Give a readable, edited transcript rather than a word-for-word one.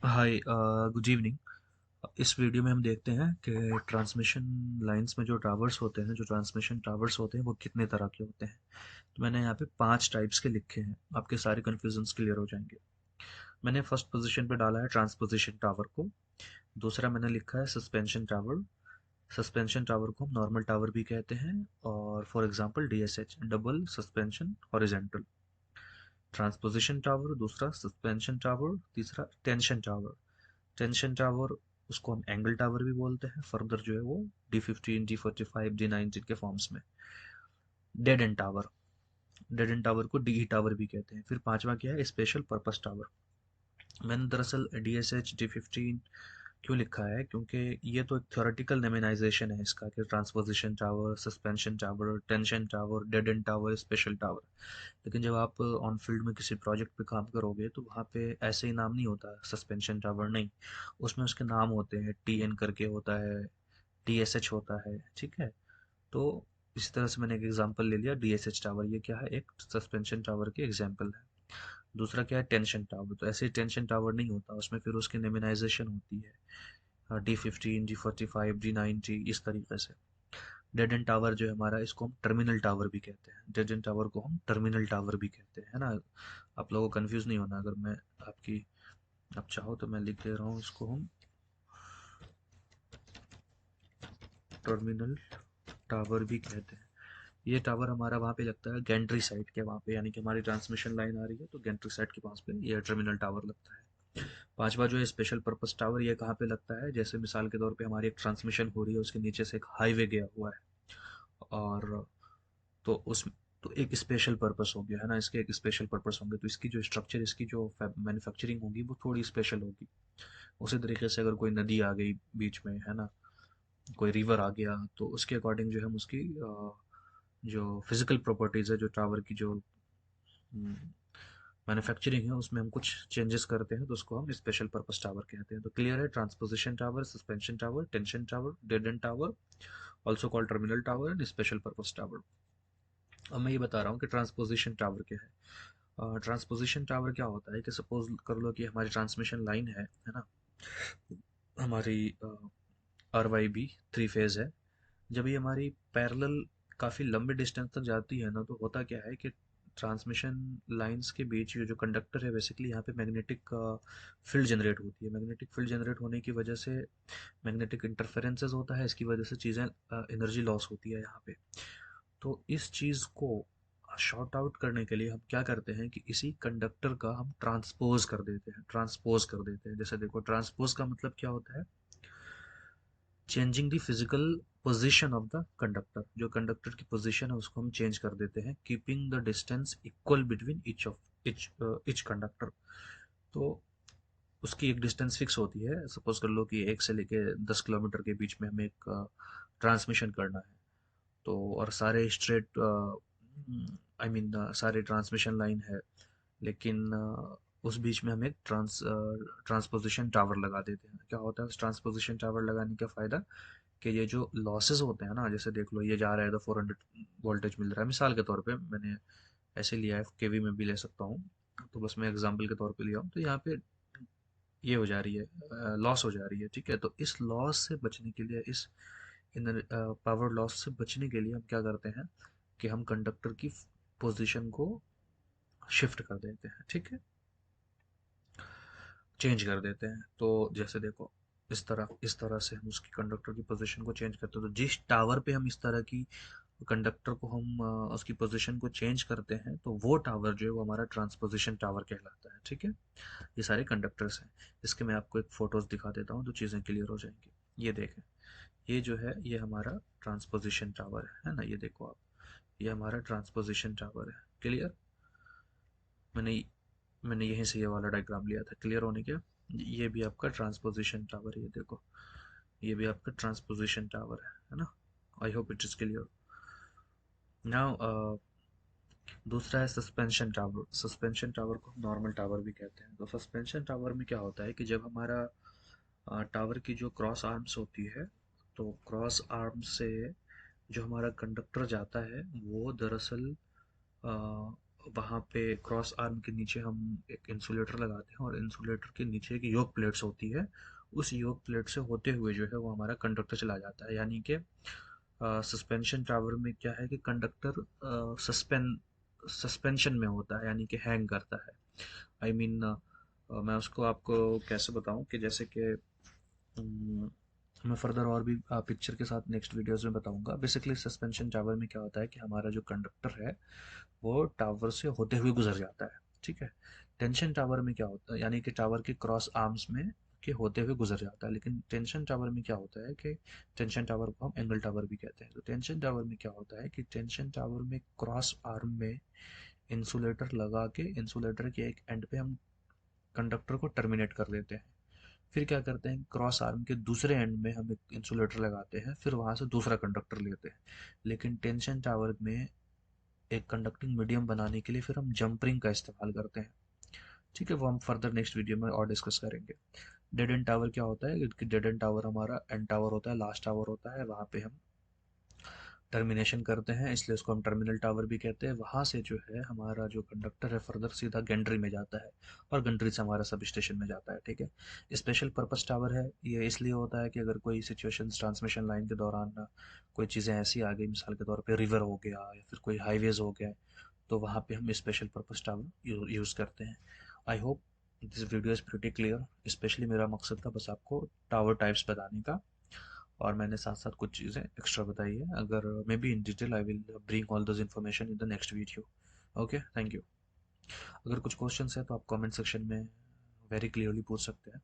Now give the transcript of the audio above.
हाय, good evening. इस video में हम देखते हैं कि ट्रांसमिशन लाइंस में जो टावर्स होते हैं, जो ट्रांसमिशन टावर्स होते हैं, वो कितने तरह के होते हैं। तो मैंने यहाँ पे 5 टाइप्स के लिखे हैं, आपके सारे कन्फ्यूजन्स क्लियर हो जाएंगे। मैंने फर्स्ट पोजीशन पे डाला है ट्रांसपोजिशन टावर को। दूसरा मैंने लिखा है सस्पेंशन टावर। सस्पेंशन टावर को हम नॉर्मल टावर भी कहते हैं, और for example DSH, double suspension horizontal. Transposition tower, दूसरा सस्पेंशन टावर, तीसरा टेंशन टावर। टेंशन टावर, उसको हम एंगल टावर भी बोलते हैं। फर्दर जो है वो D15, D45, D19 के फॉर्म्स में। Dead and tower, dead and tower को डी टावर भी कहते हैं। फिर पांचवा क्या है, स्पेशल पर्पस टावर। मैंने दरअसल DSH D15 क्यों लिखा है, क्योंकि ये तो एक थ्योरेटिकल नेमिनाइजेशन है इसका, कि transposition tower, suspension tower, tension tower, dead and tower, special tower. लेकिन जब आप ऑन फील्ड में किसी प्रोजेक्ट पे काम करोगे तो वहाँ पे ऐसे ही नाम नहीं होता सस्पेंशन टावर, नहीं। उसमें उसके नाम होते हैं, TN करके होता है, DSH होता है, ठीक है। तो इसी तरह से मैंने एक एग्जांपल ले लिया DSH टावर, ये क्या है, एक सस्पेंशन टावर के एग्जांपल है। दूसरा क्या है, टेंशन टावर। तो ऐसे ही टेंशन टावर नहीं होता, उसमें फिर उसकी नेमिनाइजेशन होती है, D15, D45, D90, इस तरीके से। डेड एंड टावर जो है हमारा, इसको हम टर्मिनल टावर भी कहते हैं। डेड एंड टावर को हम टर्मिनल टावर भी कहते हैं, है ना। आप लोगों को कंफ्यूज नहीं होना, अगर मैं आपकी, आप चाहो तो मैं लिख दे रहा हूँ, इसको हम टर्मिनल टावर भी कहते हैं। ये टावर हमारा वहाँ पे लगता है गेंट्री साइड के वहाँ पे, यानी कि हमारी ट्रांसमिशन लाइन आ रही है तो गेंट्री साइड के पास पे ये टर्मिनल टावर लगता है। पांचवा जो है स्पेशल पर्पस टावर, ये कहाँ पे लगता है, जैसे मिसाल के तौर पे हमारी एक ट्रांसमिशन हो रही है, उसके नीचे से एक हाईवे गया हुआ है, और तो उस, तो एक स्पेशल पर्पस हो गया, है ना। इसके एक स्पेशल पर्पस होंगे, तो इसकी जो स्ट्रक्चर, इसकी जो मैन्युफैक्चरिंग होगी वो थोड़ी स्पेशल होगी। उसी तरीके से अगर कोई नदी आ गई बीच में, है ना, कोई रिवर आ गया, तो उसके अकॉर्डिंग जो है हम उसकी जो फिजिकल प्रॉपर्टीज है, जो टावर की जो मैन्युफैक्चरिंग है, उसमें हम कुछ चेंजेस करते हैं, तो उसको हम स्पेशल पर्पस टावर कहते हैं। तो क्लियर है, transposition tower, suspension tower, tension tower, dead and tower, also called terminal tower and special purpose tower. अब मैं ये बता रहा हूँ कि ट्रांसपोजिशन टावर क्या है। ट्रांसपोजिशन टावर क्या होता है, कि सपोज कर लो कि हमारी ट्रांसमिशन लाइन है ना, हमारी RYB 3 फेज है। जब ये हमारी पैरेलल काफ़ी लंबे डिस्टेंस तक जाती है ना, तो होता क्या है कि ट्रांसमिशन लाइंस के बीच ये जो कंडक्टर है, बेसिकली यहाँ पे मैग्नेटिक फील्ड जनरेट होती है। मैग्नेटिक फील्ड जनरेट होने की वजह से मैग्नेटिक इंटरफेरेंसेस होता है, इसकी वजह से चीज़ें, एनर्जी लॉस होती है यहाँ पे। तो इस चीज़ को शॉर्ट आउट करने के लिए हम क्या करते हैं कि इसी कंडक्टर का हम ट्रांसपोज कर देते हैं, ट्रांसपोज कर देते हैं। जैसे देखो, ट्रांसपोज का मतलब क्या होता है, changing the physical position of the conductor. जो कंडक्टर की पोजीशन है उसको हम चेंज कर देते हैं, keeping the distance equal between etch conductor. तो उसकी एक डिस्टेंस फिक्स होती है। सपोज कर लो कि 1 से लेके 10 किलोमीटर के बीच में हमें एक ट्रांसमिशन करना है। तो और सारे स्ट्रेट, आई मीन सारे ट्रांसमिशन लाइन है, लेकिन उस बीच में हम एक ट्रांसपोजिशन टावर लगा देते हैं। क्या होता है उस ट्रांसपोजिशन टावर लगाने का फ़ायदा, कि ये जो लॉसेस होते हैं ना, जैसे देख लो ये जा रहा है तो 400 वोल्टेज मिल रहा है, मिसाल के तौर पे मैंने ऐसे लिया है, केवी में भी ले सकता हूँ, तो बस मैं एग्जांपल के तौर पे लिया हूँ। तो यहाँ पे ये हो जा रही है, लॉस हो जा रही है, ठीक है। तो इस लॉस से बचने के लिए, इस पावर लॉस से बचने के लिए हम क्या करते हैं, कि हम कंडक्टर की पोजीशन को शिफ्ट कर देते हैं, ठीक है, चेंज कर देते हैं। तो जैसे देखो, इस तरह से हम उसकी कंडक्टर की पोजीशन को चेंज करते हैं। तो जिस टावर पे हम इस तरह की कंडक्टर को हम उसकी पोजीशन को चेंज करते हैं, तो वो टावर जो है वो हमारा ट्रांसपोजिशन टावर कहलाता है, ठीक है। ये सारे कंडक्टर्स हैं। इसके मैं आपको एक फोटोज दिखा देता हूँ तो चीज़ें क्लियर हो जाएंगी। ये देखें, ये जो है ये हमारा ट्रांसपोजिशन टावर है ना, ये देखो आप, ये हमारा ट्रांसपोजिशन टावर है। क्लियर, मैंने मैंने यहीं से ये वाला डायग्राम लिया था, क्लियर होने के। ये भी आपका ट्रांसपोजिशन टावर है, ये देखो, ये भी आपका ट्रांसपोजिशन टावर है ना। I hope it is clear now. दूसरा है सस्पेंशन टावर। सस्पेंशन टावर को नॉर्मल टावर भी कहते हैं। तो सस्पेंशन टावर में क्या होता है, कि जब हमारा टावर की जो क्रॉस आर्म्स होती है, तो क्रॉस आर्म से जो हमारा कंडक्टर जाता है वो दरअसल वहाँ पे क्रॉस आर्म के नीचे हम एक इंसुलेटर लगाते हैं, और इंसुलेटर के नीचे एक योक प्लेट्स होती है। उस योक प्लेट से होते हुए जो है वो हमारा कंडक्टर चला जाता है। यानी कि सस्पेंशन टावर में क्या है कि कंडक्टर सस्पेंशन में होता है, यानी कि हैंग करता है। आई I मीन मैं उसको आपको कैसे बताऊं कि जैसे कि मैं फर्दर और भी पिक्चर के साथ नेक्स्ट वीडियोस में बताऊंगा। बेसिकली सस्पेंशन टावर में क्या होता है कि हमारा जो कंडक्टर है वो टावर से होते हुए गुजर जाता है, ठीक है। टेंशन टावर में क्या होता है, यानी कि टावर के क्रॉस आर्म्स में के होते हुए गुजर जाता है। लेकिन टेंशन टावर में क्या होता है कि टेंशन टावर को हम एंगल टावर भी कहते हैं। तो टेंशन टावर में क्या होता है कि टेंशन टावर में क्रॉस आर्म में इंसुलेटर लगा के इंसुलेटर के एक एंड पे हम कंडक्टर को टर्मिनेट कर देते हैं। फिर क्या करते हैं, क्रॉस आर्म के दूसरे एंड में हम एक इंसुलेटर लगाते हैं, फिर वहां से दूसरा कंडक्टर लेते हैं। लेकिन टेंशन टावर में एक कंडक्टिंग मीडियम बनाने के लिए फिर हम जंपरिंग का इस्तेमाल करते हैं, ठीक है। वो हम फर्दर नेक्स्ट वीडियो में और डिस्कस करेंगे। डेड एंड टावर क्या होता है कि डेड एंड टावर हमारा एंड टावर होता है, लास्ट टावर होता है, वहाँ पे हम टर्मिनेशन करते हैं, इसलिए उसको हम टर्मिनल टावर भी कहते हैं। वहाँ से जो है हमारा जो कंडक्टर है फर्दर सीधा गंडरी में जाता है, और गंडरी से हमारा सब स्टेशन में जाता है, ठीक है। स्पेशल पर्पस टावर है, ये इसलिए होता है कि अगर कोई सिचुएशन ट्रांसमिशन लाइन के दौरान कोई चीज़ें ऐसी आ गई, मिसाल के तौर पे रिवर हो गया या फिर कोई हाईवेज हो गया, तो वहाँ पे हम स्पेशल पर्पस टावर यूज़ करते हैं। I hope this video is pretty clear. Specially मेरा मकसद था बस आपको टावर टाइप्स बताने का, और मैंने साथ साथ कुछ चीज़ें एक्स्ट्रा बताई है। अगर may be in detail I will bring all this information in the next video. Okay, thank you. अगर कुछ क्वेश्चंस है तो आप कमेंट सेक्शन में वेरी क्लियरली पूछ सकते हैं।